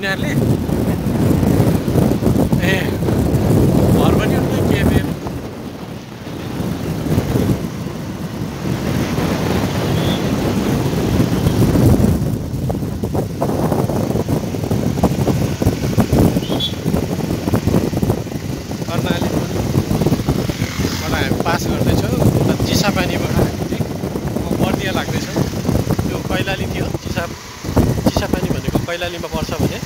यिनीहरूले ए घर पनि हो के मेरो पास गर्दैछौँ चिसापानीबाट हामी चाहिँ बर्दिया लाग्दैछौँ। त्यो कैलाली थियो चिसापानी भनेको कैलालीमा पर्छ भने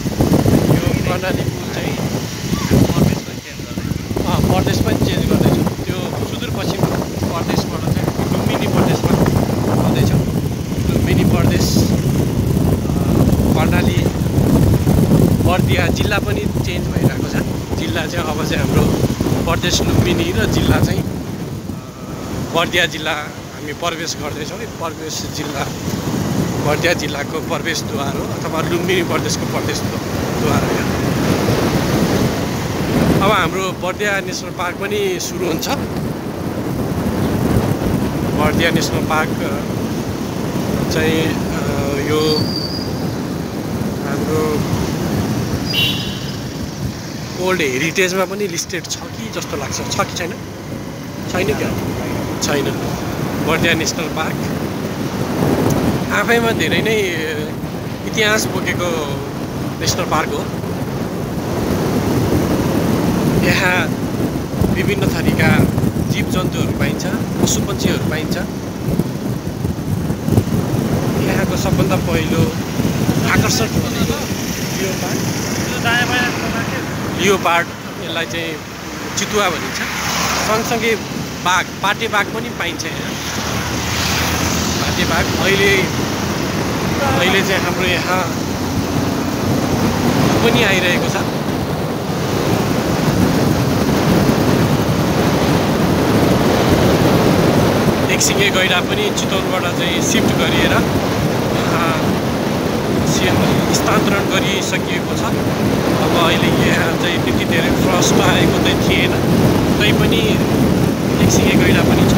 यो कर्णाली पुल चाहिँ प्रदेश पनि चेन्ज गर्दैछौँ। त्यो सुदूरपश्चिम प्रदेशबाट चाहिँ लुम्बिनी प्रदेशमा आउँदैछौँ। लुम्बिनी प्रदेश कर्णाली बर्दिया जिल्ला पनि चेन्ज भइरहेको छ। जिल्ला चाहिँ अब चाहिँ हाम्रो प्रदेश लुम्बिनी र जिल्ला चाहिँ बर्दिया जिल्ला हामी प्रवेश गर्दैछौँ। प्रवेश जिल्ला बर्दिया जिल्लाको प्रवेशद्वार हो अथवा लुम्बिनी प्रदेशको प्रवेशद्वार हो। अब हाम्रो बर्दिया नेसनल पार्क पनि सुरु हुन्छ। बर्दिया नेसनल पार्क चाहिँ यो हाम्रो ओल्ड हेरिटेजमा पनि लिस्टेड छ कि जस्तो लाग्छ। छ कि छैन? छैन क्या? छैन। बर्दिया नेसनल पार्क आफैमा धेरै नै इतिहास बोकेको नेसनल पार्क हो। यहाँ विभिन्न थरीका जीव जन्तुहरू पाइन्छ, पशु पक्षीहरू पाइन्छ। यहाँको सबभन्दा पहिलो आकर्षण भनेको लियोपार्ड, यसलाई चाहिँ चितुवा भनिन्छ। सँगसँगै बाघ, पाटे बाघ पनि पाइन्छ यहाँ। पाटे बाघ अहिले चाहिँ हाम्रो यहाँ पनि आइरहेको छ। एकसिङे गैंडा पनि चितवनबाट चाहिँ सिफ्ट गरिएर स्थानान्तरण गरिसकिएको छ। अब अहिले यहाँ चाहिँ त्यति धेरै फ्रस्ट आएको चाहिँ थिएन, तैपनि एकसिङे गैंडा पनि छ।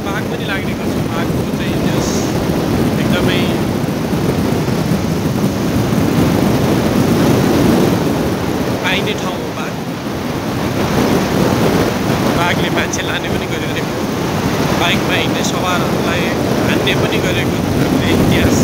बाघ पनि लाग्ने गर्छ। बाघको चाहिँ एकदमै पाइने ठाउँ हो बाघ। बाघले मान्छे लाने पनि गरिरहेको, बाइकमा हिँड्ने सवारहरूलाई हान्ने पनि गरेको हामीले इतिहास